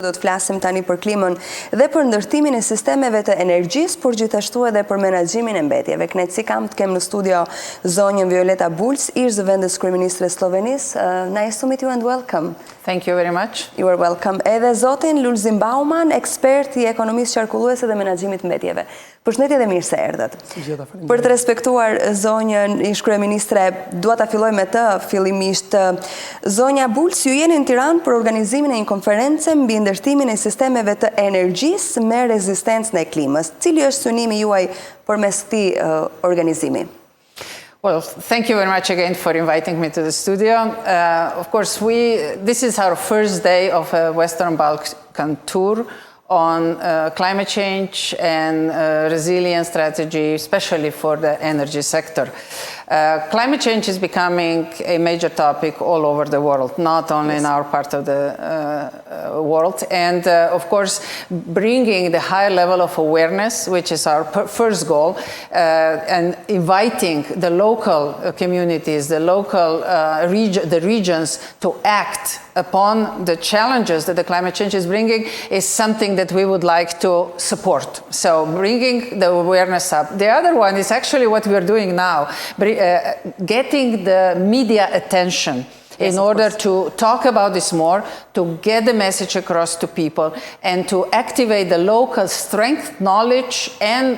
Do të flasim tani për klimën dhe për ndërtimin e sistemeve të energjisë, por gjithashtu edhe për menaxhimin e mbetjeve. Kënaqësi kam të kem në studio zonjën Violeta Bulc, Ish-zv.kryeministre Sllovenisë. Nice to meet you and welcome. Thank you very much. You are welcome. Edhe zotin Lulzim Bauman, ekspert i ekonomisë qarkulluese dhe menaxhimit të mbetjeve. Përshëndetje dhe mirë se erdhët. Për të respektuar zonjën Ish-kryeministre, dua ta filloj me të fillimisht. Zonja Bulc, ju jeni në Tiranë për organizimin e një konferencë mbi ndërtimin e sistemeve të energjisë me rezistencën e klimës. Cili është synimi juaj përmes këtij organizimi? Well, thank you very much again for inviting me to the studio. Of course, this is our first day of a Western Balkan tour on climate change and resilience strategy, especially for the energy sector. Climate change is becoming a major topic all over the world, not only in our part of the world. And of course, bringing the high level of awareness, which is our first goal, and inviting the local communities, the local the regions to act upon the challenges that the climate change is bringing is something that we would like to support. So bringing the awareness up. The other one is actually what we are doing now, getting the media attention in order to talk about this more, to get the message across to people, and to activate the local strength, knowledge, and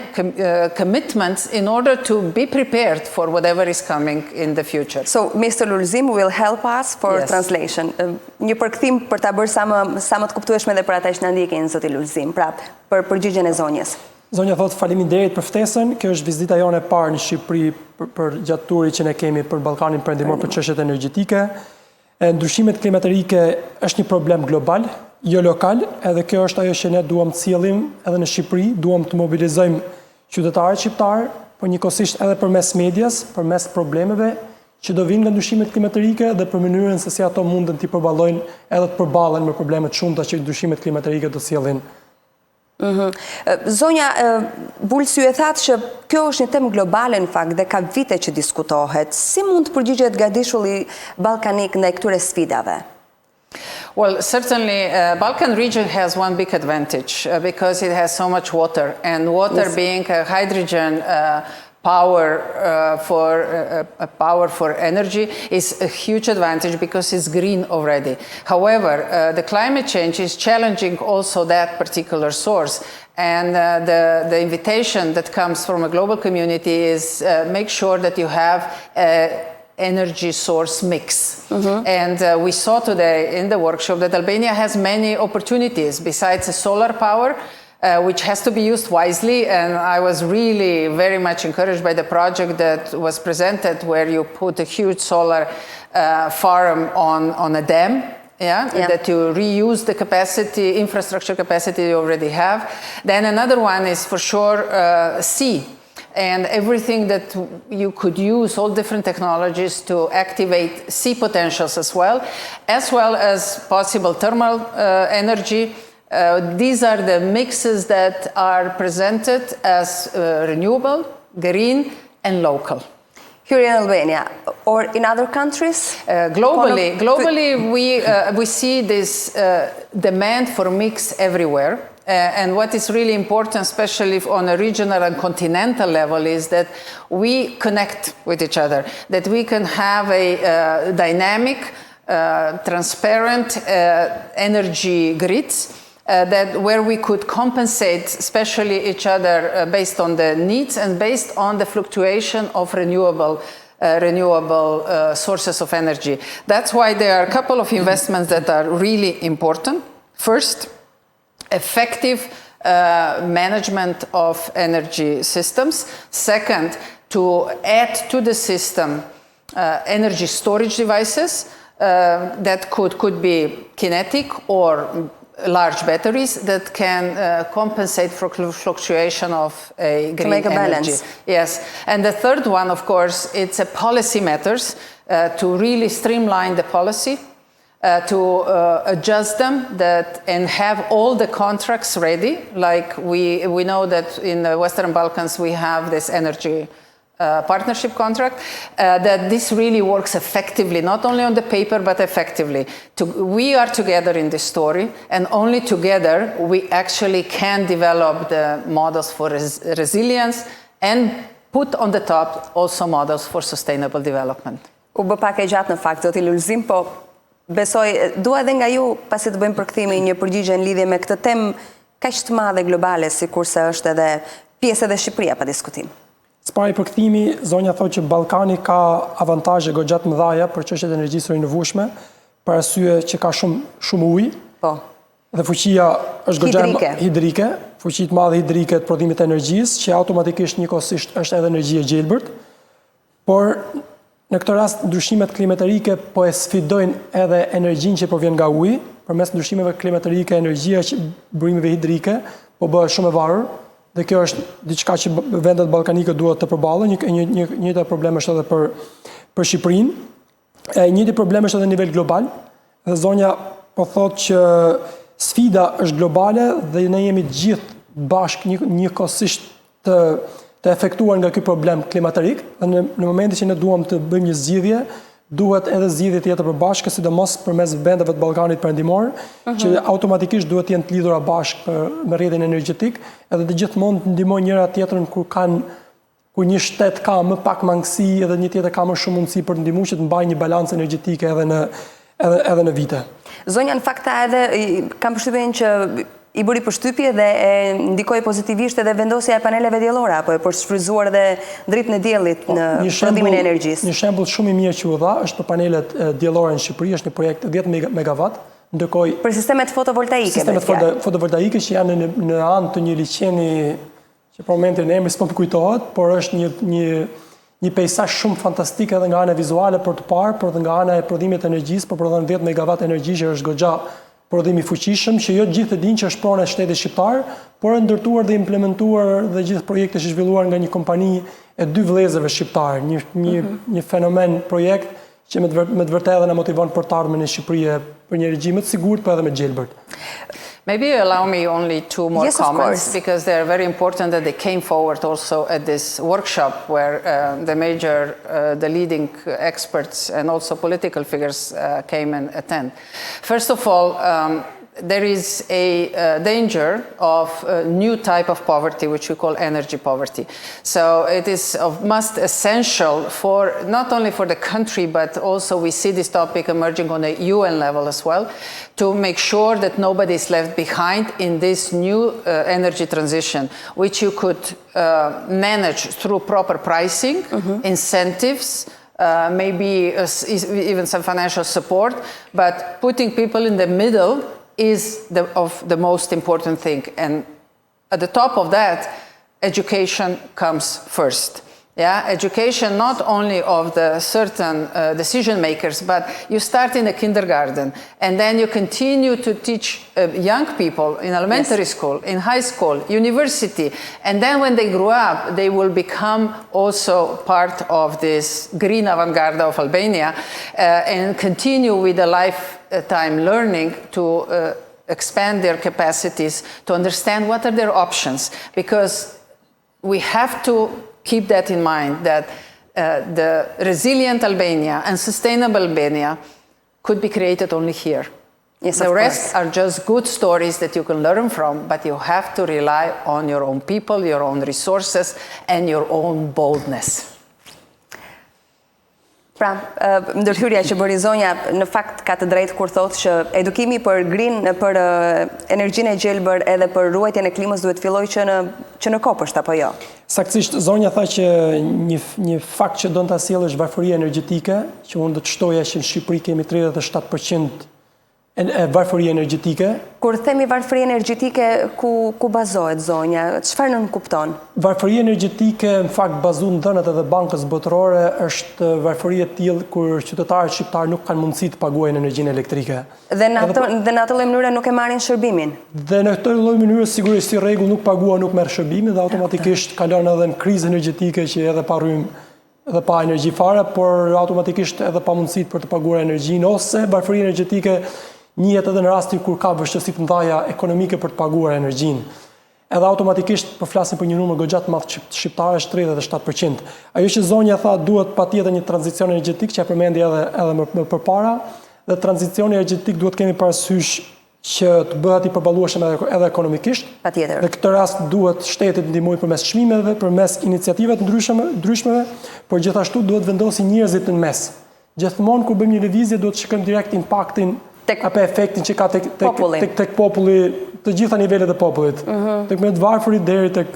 commitments in order to be prepared for whatever is coming in the future. So, Mr. Lulzim will help us for translation. Një përkthim për ta bërë sa më të kuptueshme dhe për ata që na ndjekin, zoti Lulzim, pra për përgjigjen e zonjës. Zonja thot faleminderit për ftesën. Kjo është vizita jone e parë në Shqipëri për gjatë turit që ne kemi për Ballkanin Perëndimor për çështjet energjetike. Ndryshimet klimatike është një problem global, jo lokal, edhe kjo është ajo që ne duam të sjellim edhe në Shqipëri, duam të mobilizojmë qytetarët shqiptar, por njëkohësisht edhe përmes medias, përmes problemeve që do vinë nga ndryshimet klimatike dhe për mënyrën se si ato mundën të përballojnë edhe të përballen me problemet shumëta që ndryshimet klimatike do sjellin. Zonja Bulc, ju e thatë që kjo është një temë globale në fakt dhe ka vite që diskutohet. Si mund të përgjigjet Gadishulli ballkanik ndaj këtyre sfidave? Well, certainly, Balkan region has one big advantage because it has so much water, and water being a hydrogen power for energy is a huge advantage because it's green already. However, the climate change is challenging also that particular source. And the invitation that comes from a global community is make sure that you have energy source mix. And we saw today in the workshop that Albania has many opportunities besides the solar power, which has to be used wisely, and I was really very much encouraged by the project that was presented where you put a huge solar farm on a dam, that you reuse the capacity, infrastructure capacity you already have. Then another one is for sure sea, and everything that you could use, all different technologies to activate sea potentials as well as possible thermal energy. These are the mixes that are presented as renewable, green, and local. Here in Albania or in other countries? Globally, we see this demand for mix everywhere. And what is really important, especially on a regional and continental level, is that we connect with each other, that we can have a dynamic, transparent energy grids where we could compensate especially each other based on the needs and based on the fluctuation of renewable sources of energy. That's why there are a couple of investments that are really important. First, effective management of energy systems. Second, to add to the system energy storage devices that could be kinetic or large batteries that can compensate for fluctuation of a green energy. To make a balance. Yes. And the third one, of course, it's a policy matters to really streamline the policy, to adjust them and have all the contracts ready. Like we know that in the Western Balkans we have this energy partnership contract, that this really works effectively, not only on the paper, but effectively. We are together in this story, and only together we actually can develop the models for resilience and put on the top also models for sustainable development. U bë pak e gjatë në fakt, zoti Lulzim, po besoj, dua edhe nga ju, pasi të bëjmë përkthimi, një përgjigje në lidhje me këtë temë kaq të madhe globale, sikurse është edhe pjesë edhe Shqipëria pa diskutim. S'pari përkthimi, zonja thotë që Ballkani ka avantazhe goxha të mëdha për çështjet e energjisë së rinjovueshme, për arsye që ka shumë ujë. Po. Dhe fuqia është goxha hidrike, fuqi të madhe hidrike të prodhimit të energjisë, që automatikisht njëkohësisht është edhe energji e gjelbërt. Por në këtë rast ndryshimet klimatike po e sfidojnë edhe energjinë që provjen nga uji, përmes ndryshimeve klimatike energjia që burimeve hidrike po bëhet shumë e varur, dhe kjo është diçka që vendet ballkanike duhet të përballen. Njëjta problem është edhe për Shqipërinë. Njëjti problem është edhe në nivel global. Dhe zonja po thotë që sfida është globale dhe ne jemi të gjithë bashkë njëkohësisht të efektuar nga ky problem klimatik, dhe në momentin që ne duam të bëjmë një zgjidhje, duhet edhe zgjidhje të jetë përbashkëta, sidomos përmes vendeve të Ballkanit Perëndimor, që automatikisht duhet të jenë të lidhura bashkë me rrjetin energjetik, edhe të gjithmonë të ndihmojnë njëra tjetrën kur një shtet ka më pak mangësi edhe një tjetër ka më shumë mundësi për të ndihmuar që të mbajë një balancë energjetike edhe në vite. Zonja, në fakt edhe kam përshtypjen që i bëri përshtypje dhe e ndikoi pozitivisht edhe vendosja e paneleve diellore, apo e përshfryzuar edhe dritën e diellit në prodhimin e energjisë. Një shembull shumë i mirë që u dha është për panelet diellore në Shqipëri, është një projekt 10 megawatt, ndërkohë për sistemet fotovoltaike. Sistemet fotovoltaike që janë në anë të një liçeni që për momentin emri s'po më kujtohet, por është një peisazh shumë fantastik edhe nga ana vizuale për të parë, por edhe nga ana e prodhimit të energjisë, por prodhon 10 megawatt energji që është goxha prodhimi fuqishëm, që jo gjithë të dinë që është pronë e shtetit shqiptar, por e ndërtuar dhe implementuar dhe gjithë projekte që zhvilluar nga një kompani e 2 vëllezërve shqiptar, një fenomen projekt që me të vërtetë na motivon për të ardhmen në Shqipëri për një energji më të sigurt, por edhe më të gjelbërt. Maybe allow me only 2 more Yes, comments, because they're very important that they came forward also at this workshop where the leading experts and also political figures came and attend. First of all, there is a danger of a new type of poverty, which we call energy poverty. So it is of must essential for not only for the country, but also we see this topic emerging on a UN level as well, to make sure that nobody is left behind in this new energy transition, which you could manage through proper pricing, incentives, maybe even some financial support, but putting people in the middle is the most important thing. And at the top of that, education comes first. Yeah, education not only of the certain decision makers, but you start in the kindergarten and then you continue to teach young people in elementary school, in high school, university, and then when they grow up, they will become also part of this green avant-garde of Albania and continue with the lifetime learning to expand their capacities, to understand what are their options, because we have to keep that in mind, that the resilient Albania and sustainable Albania could be created only here. Yes, the rest are just good stories that you can learn from, but you have to rely on your own people, your own resources, and your own boldness. Pra, ndërhyrja që bëri zonja në fakt ka të drejtë kur thotë që edukimi për për energjinë e gjelbër edhe për ruajtjen e klimës duhet fillojë që në kopësht, apo jo? Saktësisht, zonja tha që një fakt që do të sjellë është varfëria energjetike, që unë do të shtoja që në Shqipëri kemi 37% varfëri energjetike. Kur themi varfëri energjetike, ku bazohet zonja? Çfarë nën kupton? Varfëria energjetike në fakt bazuar në dhënat edhe Bankës Botërore është varfëri e tillë kur qytetarët shqiptar nuk kanë mundësi të paguajnë energjinë elektrike. Dhe në atë lloj mënyre nuk e marrin shërbimin. Dhe në këtë lloj mënyre sigurisht si rregull nuk pagua, nuk merr shërbimin dhe automatikisht kalon edhe në krizë energjetike që edhe pa rrym dhe pa energji fare, por automatikisht edhe pa mundësi për të paguar energjinë, ose varfëria energjetike njihet edhe në rastin kur ka vështirësi të mëdha ekonomike për të paguar energjinë. edhe automatikisht përflasim për një numër goxha të madh shqiptarësh 37%. Ajo që zonja tha duhet patjetër një tranzicion energjetik që e përmendi edhe më përpara, dhe tranzicioni energjetik duhet kemi parasysh që të bëhet i përballueshëm edhe ekonomikisht. Patjetër. Në këtë rast duhet shteti të ndihmojë përmes çmimeve, përmes iniciativave të ndryshmeve, por gjithashtu duhet vendosi njerëzit në mes. Gjithmonë kur bëjmë një lëvizje duhet të shikojmë direkt impaktin apo efektin që ka tek populli, të gjitha nivelet e popullit. Tek më të varfërit deri tek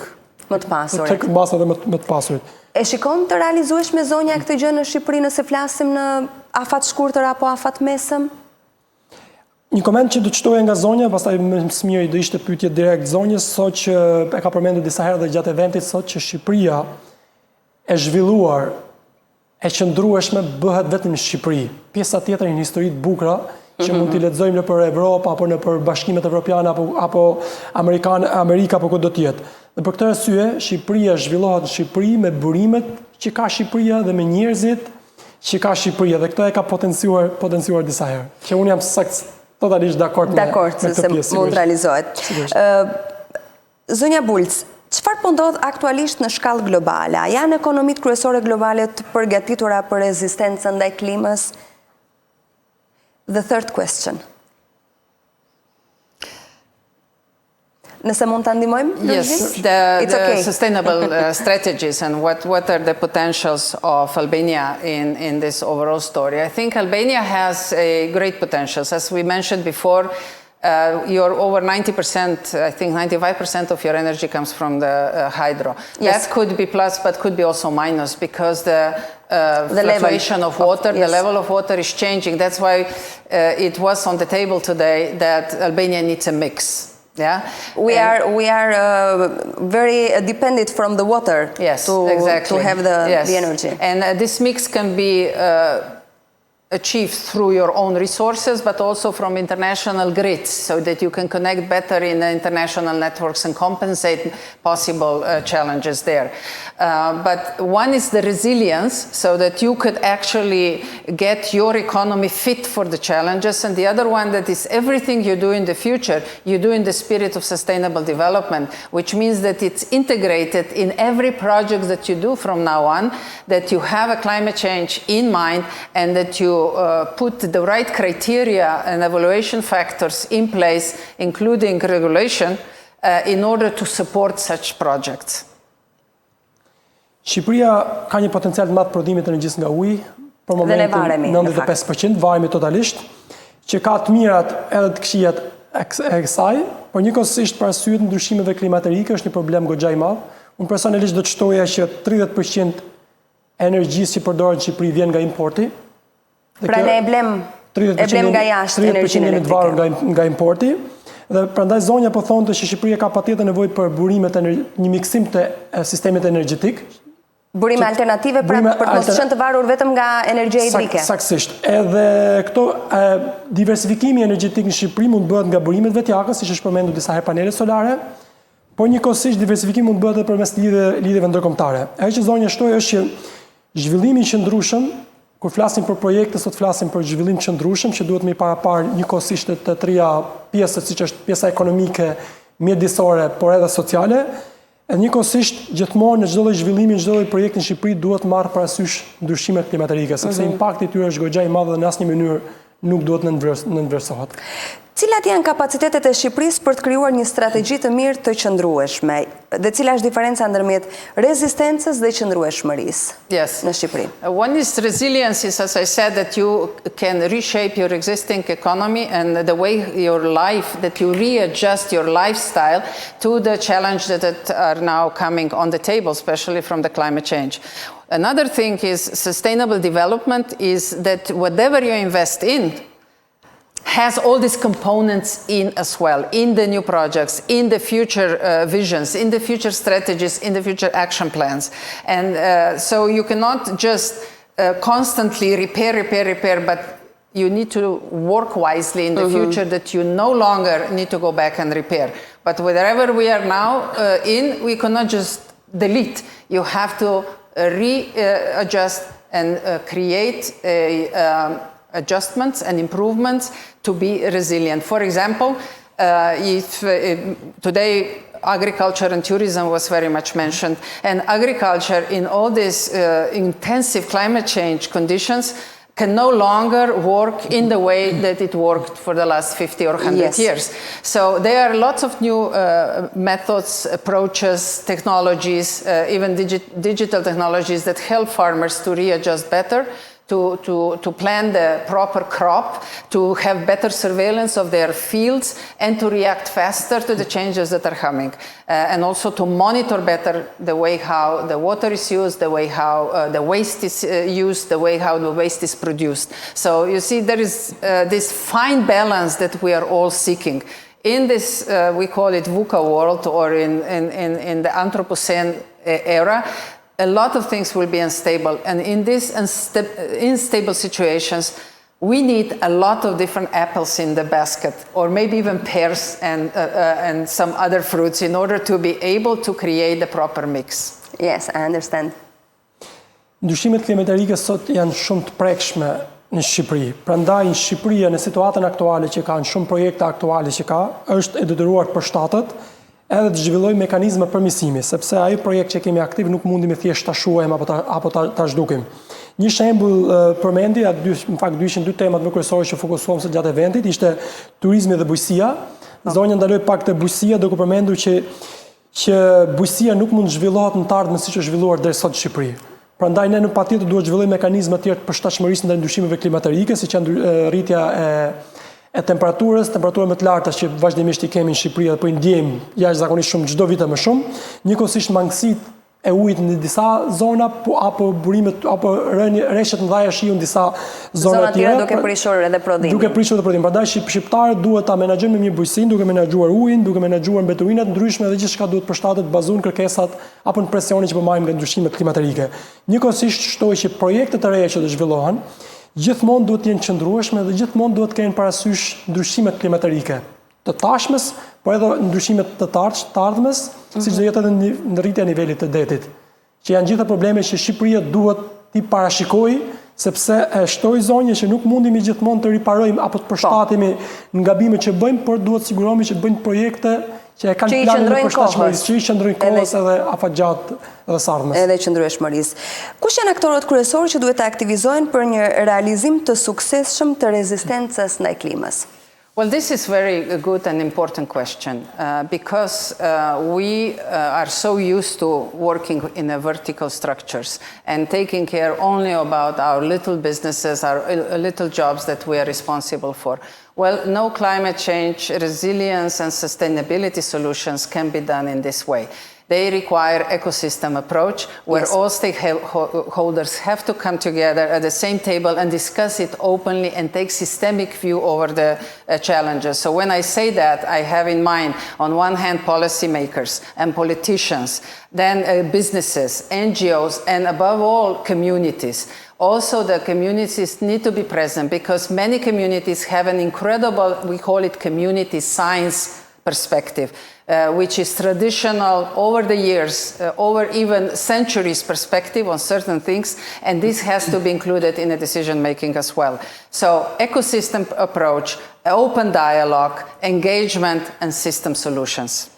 më të pasurit. Tek mbasa dhe më të pasurit. E shikon të realizueshme zonja këtë gjë në Shqipëri nëse flasim në afat shkurtër apo afat mesëm? Një koment që do të shtoje nga zonja, pastaj më smiri do ishte pyetje direkt zonjës, sot që e ka përmendur disa herë dhe gjatë eventit sot që Shqipëria e zhvilluar, e qëndrueshme bëhet vetëm në Shqipëri. Pjesa tjetër një histori të bukur që mund t'i lexojmë nëpër Evropë apo nëpër Bashkimet Evropiane apo Amerika apo ku do të jetë. Dhe për këtë arsye, Shqipëria zhvillohet në Shqipëri me burimet që ka Shqipëria dhe me njerëzit që ka Shqipëria dhe këtë e ka potencuar disa herë. Që unë jam totalisht dakord me këtë pjesë. Se mund të realizohet. Zonja Bulc, çfarë po ndodh aktualisht në shkallë globale? A janë ekonomitë kryesore globale të përgatitura për rezistencën ndaj klimës? The third question. Nëse mund të ndihmojmë? Yes, the sustainable strategies and what are the potentials of Albania in this overall story. I think Albania has a great potentials. As we mentioned before, you're over 90%, I think 95% of your energy comes from the hydro. Yes. That could be plus, but could be also minus because the fluctuation of water, the level of water is changing. That's why it was on the table today that Albania needs a mix. Yeah, we are very dependent from the water. Yes, to have the energy. And this mix can be achieved through your own resources, but also from international grids, so that you can connect better in the international networks and compensate possible challenges there. But one is the resilience, so that you could actually get your economy fit for the challenges, and the other one that is everything you do in the future, you do in the spirit of sustainable development, which means that it's integrated in every project that you do from now on, that you have a climate change in mind, and that you put the right criteria and evaluation factors in place, including regulation, in order to support such projects. Shqipëria ka një potencial të madh prodhimit të energjisë nga uji, për momentin 95%, varemi totalisht, që ka të mirat edhe të këqijat e kësaj, por njëkohësisht për arsye të ndryshimeve klimatike është një problem goxha i madh. Unë personalisht do të shtoja që 30% e energjisë që përdoret në Shqipëri vjen nga importi. Pra ne e blem nga jashtë energjinë elektrike. 30% jemi të varur nga importi. Dhe prandaj zonja po thonte që Shqipëria ka patjetër nevojë për burimet një miksim të sistemit energjetik. Burime alternative për të mos qenë të varur vetëm nga energjia hidrike. Saktësisht. Edhe këto diversifikimi energjetik në Shqipëri mund bëhet nga burimet vetjakës, siç është përmendur disa herë panelet solare, por njëkohësisht diversifikimi mund bëhet edhe përmes lidhjeve ndërkombëtare. Ajo që zonja shtoi është që zhvillimi i qëndrueshëm, kur flasim për projekte, sot flasim për zhvillim qëndrueshëm që duhet me parapar njëkohësisht të trija pjesët, siç është pjesa ekonomike, mjedisore, por edhe sociale. Edhe njëkohësisht gjithmonë në çdo lloj zhvillimi, në çdo lloj projekti në Shqipëri duhet marrë parasysh ndryshimet klimatike, sepse impakti i tyre është goxha i madh dhe në asnjë mënyrë nuk duhet nënvlerësohet. Cilat janë kapacitetet e Shqipërisë për të krijuar një strategji të mirë të qëndrueshme dhe cila është diferenca ndërmjet rezistencës dhe qëndrueshmërisë në Shqipëri? One is resilience, is as I said, that you can reshape your existing economy and the way your life, that you readjust your lifestyle to the challenge that are now coming on the table, especially from the climate change. Another thing is sustainable development is that whatever you invest in has all these components in as well, in the new projects, in the future visions, in the future strategies, in the future action plans. And so you cannot just constantly repair, but you need to work wisely in the future that you no longer need to go back and repair. But wherever we are now we cannot just delete. You have to readjust and create adjustments and improvements to be resilient. For example, if today agriculture and tourism was very much mentioned. And agriculture in all these intensive climate change conditions can no longer work in the way that it worked for the last 50 or 100 years. So there are lots of new methods, approaches, technologies, even digital technologies that help farmers to readjust better, to plant the proper crop, to have better surveillance of their fields, and to react faster to the changes that are coming. And also to monitor better the way how the water is used, the way how the waste is used, the way how the waste is produced. So you see, there is this fine balance that we are all seeking. In this, we call it VUCA world, or in the Anthropocene era, a lot of things will be unstable. And in these unstable situations, we need a lot of different apples in the basket, or maybe even pears and some other fruits, in order to be able to create the proper mix. Yes, I understand. Ndryshimet klimatike sot janë shumë të prekshme në Shqipëri. Prandaj në Shqipëri, në situatën aktuale që ka, në shumë projekte aktuale që ka, është e detyruar për shtatët edhe të zhvilloj mekanizma përmirësimi, sepse ai projekt që kemi aktiv nuk mundi me thjesht ta shuajmë apo ta zhdukim. Një shembull përmendi, në fakt ishin dy temat më kryesore që fokusuam së gjatë eventit, ishte turizmi dhe bujësia. Zonja ndaloi pak te bujësia, duke përmendur që bujësia nuk mund të zhvillohet në të ardhmen siç është zhvilluar deri sot në Shqipëri. Prandaj ne patjetër duhet të zhvillojmë mekanizma të tjerë të përshtatshmërisë ndaj ndryshimeve klimatike, siç janë rritja e temperatura më të larta që vazhdimisht I kemi në Shqipëri dhe po I ndjejmë jashtëzakonisht shumë çdo vit më shumë, njëkohësisht mangësitë e ujit në disa zona apo burimet apo rreshtet mëdha shiu në disa zona të tjera, duke prishur edhe prodhimin. Prandaj shqiptarët duhet ta menaxhojnë me mirë bujësinë, duke menaxhuar ujin, duke menaxhuar mbeturinat ndryshme dhe gjithçka duhet përshtatet bazuar në kërkesat apo në presionin që po marrim nga ndryshimet klimatike. Njëkohësisht shtoj që projektet e reja që do zhvillohen gjithmonë duhet të jenë qëndrueshme dhe gjithmonë duhet të kenë parasysh ndryshimet klimatike të tashmes, por edhe ndryshimet të ardhmes, siç do jetë edhe në rritja e nivelit të detit, që janë gjitha probleme që Shqipëria duhet t'i parashikojë, sepse e shtoj zonjë që nuk mundemi gjithmonë të riparojmë apo të përshtatemi në gabimet që bëjmë, por duhet sigurohemi që të bëjmë projekte që e kanë planin e përshtatshmërisë, që I qëndrojnë kohës edhe afatgjatë edhe së ardhmes. Edhe qëndrueshmërisë. Kush janë aktorët kryesorë që duhet të aktivizohen për një realizim të suksesshëm të rezistencës ndaj klimës? Well, this is very good and important question because we are so used to working in a vertical structures and taking care only about our little businesses, our little jobs that we are responsible for. Well, no climate change, resilience and sustainability solutions can be done in this way. They require ecosystem approach where all stakeholders have to come together at the same table and discuss it openly and take systemic view over the challenges. So when I say that, I have in mind, on one hand, policymakers and politicians, then businesses, NGOs, and above all, communities. Also, the communities need to be present because many communities have an incredible, we call it community science perspective, which is traditional over the years, over even centuries perspective on certain things, and this has to be included in the decision making as well. So ecosystem approach, open dialogue, engagement and system solutions.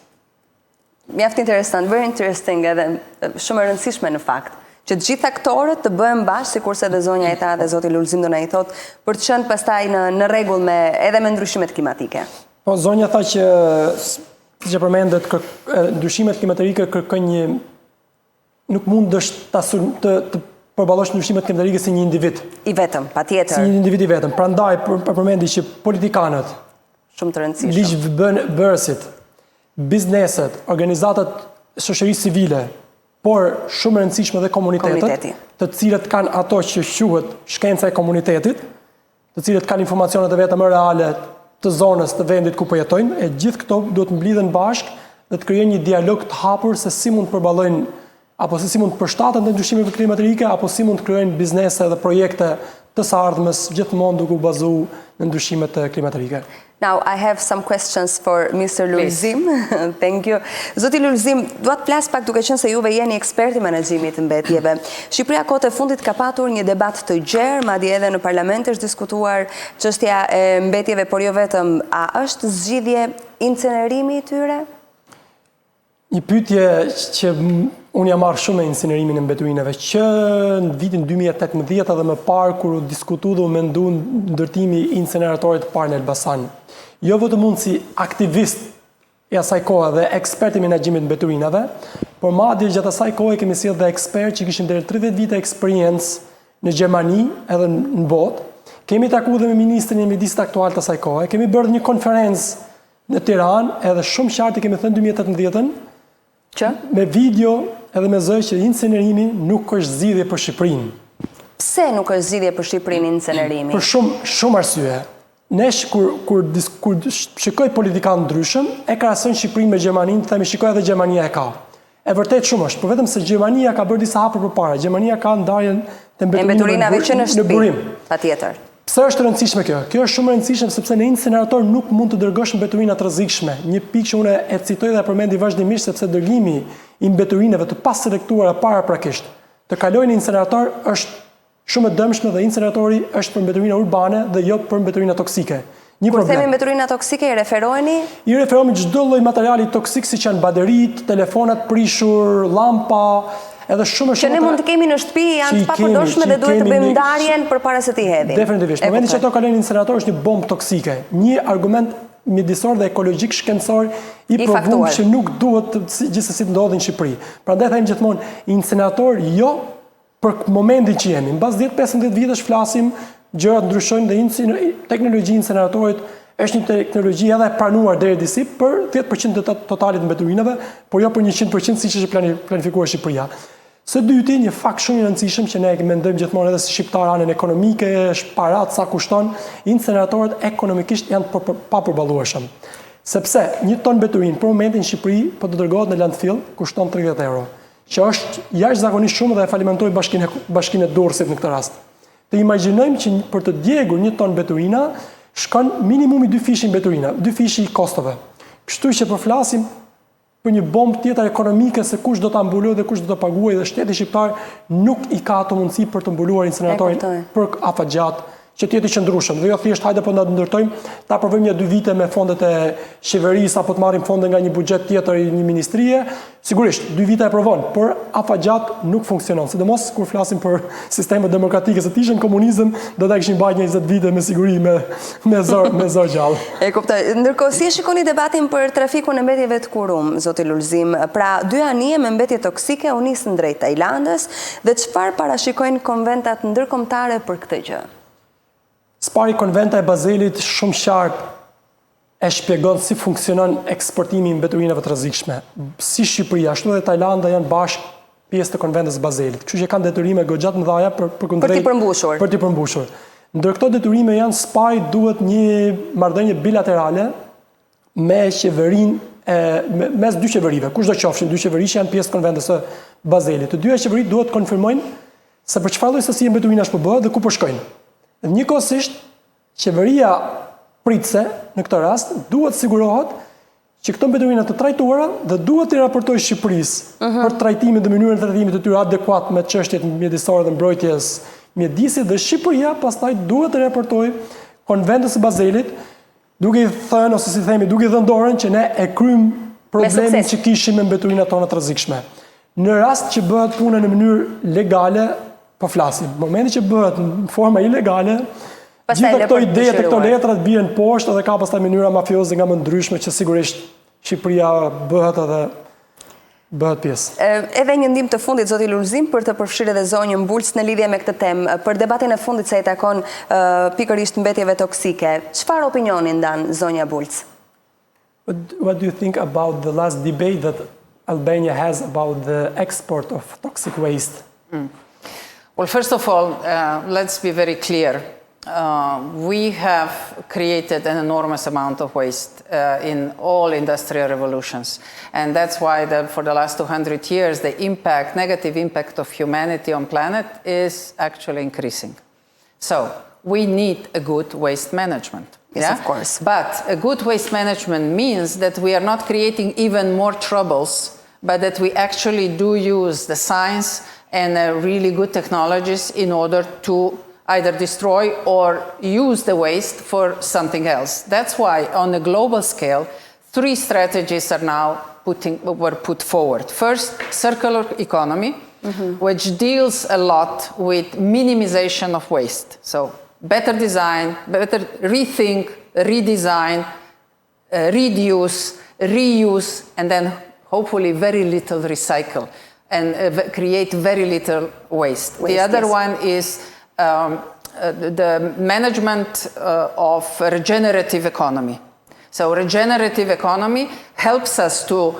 Mjaft interesant, very interesting edhe shumë e rëndësishme në fakt, që të gjithë aktorët të bëhen bashkë, sikurse edhe zonja e tha dhe zoti Lulzim do na I thotë, për të qenë pastaj në rregull edhe me ndryshimet klimatike. Po zonja tha që siç e përmendet, ndryshimet klimatike kërkojnë nuk mund të përballosh ndryshimet klimatike si një individ. I vetëm, patjetër. Si një individ I vetëm. Prandaj përmendi që politikanët, shumë të rëndësishëm, ligjbërësit, bizneset, organizatat shoqërisë civile, por shumë rëndësishme dhe komuniteti, të cilët kanë ato që quhet shkenca e komunitetit, të cilët kanë informacionet e vetëm reale të zonës të vendit ku po jetojnë, e gjithë këto duhet mblidhen bashkë dhe të krijojnë një dialog të hapur se si mund të përballojnë apo se si mund të përshtaten ndaj ndryshimeve klimatike apo si mund të krijojnë biznese dhe projekte të së ardhmes gjithmonë duke u bazuar në ndryshimet klimatike. Now, I have some questions for Mr. Lulzim. Thank you. Zoti Lulzim, dua të flas pak duke qenë se juve jeni eksperti menaxhimit të mbetjeve. Shqipëria kohët e fundit ka patur një debat të gjerë, madje edhe në parlament është diskutuar çështja e mbetjeve, por jo vetëm. A është zgjidhje incenerimi I tyre? Një pyetje që unë jam marrë shumë me incinerimin e mbeturinave, që në vitin 2018 dhe më parë kur u diskutu dhe u mendu ndërtimi i incineratorit parë në Elbasan. Jo vetëm unë si aktivist e asaj kohe dhe ekspert i menaxhimit të mbeturinave, por madje gjatë asaj kohe kemi sjellë dhe ekspertë që kishin deri 30 vite eksperiencë në Gjermani edhe në botë. Kemi takuar dhe me ministrin e mjedisit aktual të asaj kohe, kemi bërë një konferencë në Tiranë, edhe shumë qartë kemi thënë 2018-ën, që me video edhe me zë që incinerimi nuk është zgjidhje për Shqipërinë. Pse nuk është zgjidhje për Shqipërinë incinerimi? Për shumë arsye. Nesh kur shikoj politikanë ndryshëm, e krahasojnë Shqipërinë me Gjermaninë, themi shikoj edhe Gjermania e ka. E vërtet shumë është, por vetëm se Gjermania ka bërë disa hapur përpara. Gjermania ka ndarjen të mbeturinave që në shtëpi. Patjetër. Pse është rëndësishme kjo? Kjo është shumë rëndësishme sepse në incinerator nuk mund të dërgosh mbeturina të rrezikshme. Një pikë që unë e citoj dhe e përmendi vazhdimisht sepse dërgimi i mbeturinave të paselektuara paraprakisht të kalojnë në incinerator është shumë e dëmshme dhe incineratori është për mbeturina urbane dhe jo për mbeturina toksike. Kur themi mbeturina toksike, i referoheni? I referohemi çdo lloj materiali toksik siç janë bateritë, telefonat prishur, llampa, edhe shumë që ne mund të kemi në shtëpi, janë të papërdorshme dhe duhet të bëjmë ndarjen përpara se t'i hedhim. Definitivisht. Në momentin që ato kalojnë në incinerator është një bombë toksike. Një argument mjedisor dhe ekologjik shkencor i provuar që nuk duhet gjithsesi të ndodhin në Shqipëri. Prandaj them gjithmonë incinerator jo për momentin që jemi. Mbas 10-15 vitesh flasim, gjërat ndryshojnë dhe teknologjia e inceneratorit është një teknologji edhe e pranuar deri disi për 10% të totalit të mbeturinave, por jo për 100% siç është planifikuar Shqipëria. Së dyti, një fakt shumë i rëndësishëm që ne mendojmë gjithmonë edhe si shqiptar anën ekonomike, parat sa kushton, incineratorët ekonomikisht janë pa përballueshëm. Sepse një ton mbeturin për momentin në Shqipëri po të dërgohet në landfill kushton 30 euro, që është jashtëzakonisht shumë dhe e falimentoj bashkinë e Durrësit në këtë rast. Të imagjinojmë që për të djegur një ton mbeturina shkon minimumi 2 fishi mbeturina, 2 fishi i kostove. Kështu që përflasim për një bombë tjetër ekonomike se kush do ta mbulojë dhe kush do ta paguajë dhe shteti shqiptar nuk i ka ato mundësi për të mbuluar inceneratorin për afatgjat që të jetë i qëndrueshëm. Dhe jo thjesht hajde po na ndërtojmë, ta provojmë një 2 vite me fondet e qeverisë apo të marrim fonde nga një buxhet tjetër i një ministrie. Sigurisht, 2 vite e provon, por afatgjat nuk funksionon. Sidomos kur flasim për sisteme demokratike, se të ishin komunizëm, do ta kishin bajë 20 vite me siguri me zor gjallë. E kuptoj. Ndërkohë, si e shikoni debatin për trafikun e mbetjeve të kurum, zoti Lulzim? Pra, 2 anije me mbetje toksike u nisën drejt Tajlandës dhe çfarë parashikojnë konventat ndërkombëtare për këtë gjë? Spari konventa e Bazelit shumë qartë e shpjegon si funksionon eksportimi i mbeturinave të rrezikshme. Si Shqipëria, ashtu dhe Tajlanda janë bashkë pjesë të konventës së Bazelit. Kështu që kanë detyrime goxha të mëdha për t'i përmbushur. Ndër këto detyrime janë spari duhet një marrëdhënie bilaterale me qeverinë mes 2 qeverive. Kushdo qofshin, 2 qeveri që janë pjesë të konventës së Bazelit. Të dyja qeveritë duhet konfirmojnë se për çfarë lloj sasi mbeturinash po bëhet dhe ku po shkojnë. Dhe njëkohësisht, qeveria pritse, në këtë rast, duhet sigurohet që këto mbeturina të trajtuara dhe duhet t'i raportojë Shqipërisë për trajtimin dhe mënyrën e trajtimit të tyre adekuat me çështjet mjedisore dhe mbrojtjes mjedisit, dhe Shqipëria pastaj duhet të raportojë konventës së Bazelit, duke i thënë ose si themi, duke i dhënë dorën që ne e kryjm problemin që kishim me mbeturinat tona të rrezikshme. Në rast që bëhet puna në mënyrë legale, po flasim. Në momentin që bëhet në forma ilegale, gjitha këto ide të këto letrat bien poshtë dhe ka pastaj mënyra mafioze nga më ndryshme që sigurisht Shqipëria bëhet pjesë. Edhe një ndim të fundit, zoti Lulzim, për të përfshirë edhe zonjën Bulc në lidhje me këtë temë, për debatin e fundit se i takon pikërisht mbetjeve toksike. Çfarë opinioni ndan zonja Bulc? What do you think about the last debate that Albania has about the export of toxic waste? Well, first of all, let's be very clear. We have created an enormous amount of waste in all industrial revolutions. And that's why for the last 200 years, the negative impact of humanity on planet is actually increasing. So we need a good waste management. Yes, of course. But a good waste management means that we are not creating even more troubles, but that we actually do use the science and really good technologies in order to either destroy or use the waste for something else. That's why, on a global scale, 3 strategies are now were put forward. First, circular economy, which deals a lot with minimization of waste. So better design, better rethink, redesign, reduce, reuse, and then hopefully very little recycle and create very little waste. The other one is the management of regenerative economy. So regenerative economy helps us to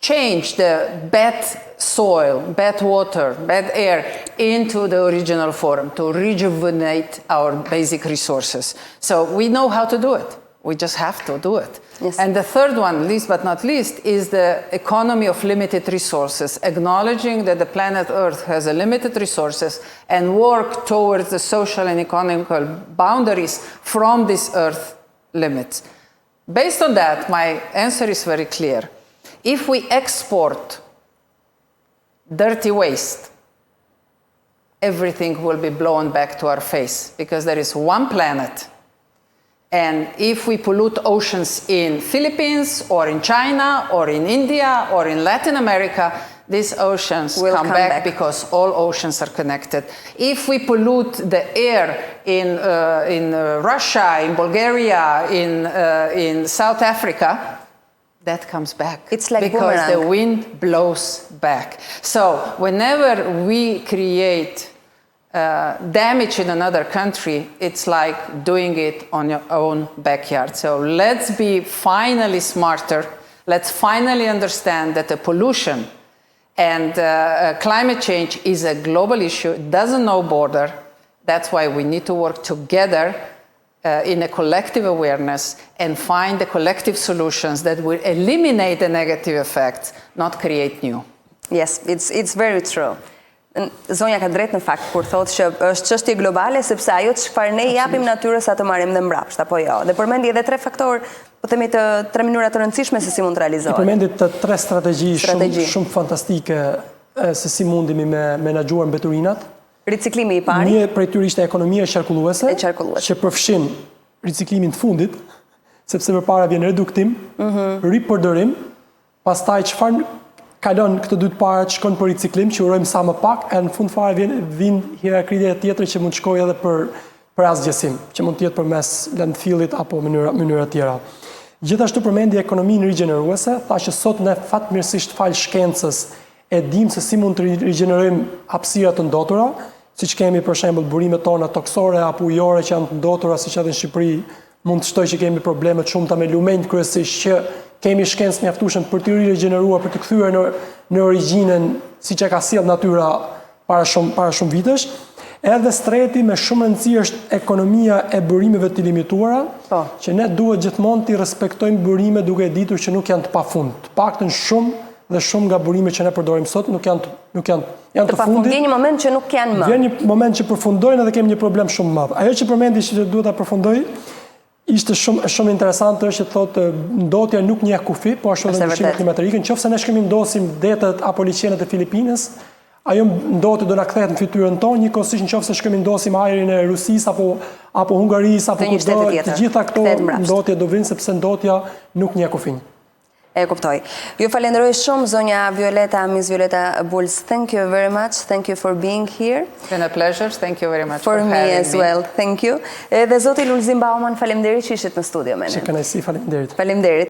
change the bad soil, bad water, bad air into the original form, to rejuvenate our basic resources. So we know how to do it. We just have to do it. Yes. And the third one, least but not least, is the economy of limited resources, acknowledging that the planet Earth has a limited resources and work towards the social and economical boundaries from these Earth limits. Based on that, my answer is very clear. If we export dirty waste, everything will be blown back to our face because there is one planet. And if we pollute oceans in Philippines or in China or in India or in Latin America, these oceans will come back because all oceans are connected. If we pollute the air in Russia, in Bulgaria, in South Africa, that comes back. It's like because boomerang. the wind blows back. So whenever we create damage in another country, it's like doing it on your own backyard. So let's be finally smarter. Let's finally understand that the pollution and climate change is a global issue. It doesn't know border. That's why we need to work together in a collective awareness and find the collective solutions that will eliminate the negative effects, not create new. Yes, it's very true. Zonja ka drejt në fakt kur thotë që është çështje globale sepse ajo çfarë ne japim natyrës atë marrim dhe mbrapsht apo jo. Dhe përmendi edhe tre faktor, po themi tre mënyra të rëndësishme se si mund të realizohet. Përmendi të tre strategji shumë fantastike se si mundemi me menaxhuar mbeturinat. Riciklimi i parë. Një prej tyre ishte ekonomia qarkulluese, që përfshin riciklimin të fundit, sepse përpara vjen reduktim, ripërdorim, pastaj çfarë kalon këtë dy të para që shkon për riciklim, që urojmë sa më pak, e në fund fare vin hierarkia tjetër që mund të shkojë edhe për asgjësim, që mund të jetë përmes landfillit apo mënyra tjera. Gjithashtu përmendi ekonominë rigjeneruese, tha që sot ne fatmirësisht fal shkencës e dim se si mund të rigjenerojmë hapësira të ndotura, siç kemi për shembull burimet tona toksore apo ujore që janë të ndotura, siç edhe në Shqipëri mund të shtoj që kemi probleme të shumta me lumenj kryesisht që kemi shkencë mjaftueshëm për të rigjeneruar, për të kthyer në origjinën siç e ka sjellë natyra para shumë vitesh. Edhe streti me shumë rëndësi është ekonomia e burimeve të limituara, që ne duhet gjithmonë të respektojmë burime duke ditur që nuk janë të pafund. Të paktën shumë dhe shumë nga burimet që ne përdorim sot nuk janë të fundit. Vjen një moment që nuk janë më. Vjen një moment që përfundojnë dhe kemi një problem shumë madh. Ajo që përmendi që duhet ta përfundoj ishte shumë interesante është që thotë ndotja nuk njeh kufi, po ashtu edhe ndryshimet klimatike. Nëse ne shkemi ndosim detet apo liçenet e Filipinës, ajo ndotja do na kthehet në fytyrën tonë, njëkohësisht nëse shkemi ndosim ajrin e Rusisë apo Hungarisë apo kudo, të gjitha këto ndotje do vinë sepse ndotja nuk njeh kufin. E kuptoj. Ju falenderoj shumë zonja Miss Violeta Bulc. Thank you very much. Thank you for being here. It's been a pleasure. Thank you very much for me as well. Thank you. Dhe zoti Lulzim Bauman, faleminderit që ishit në studio me ne. Faleminderit. Faleminderit.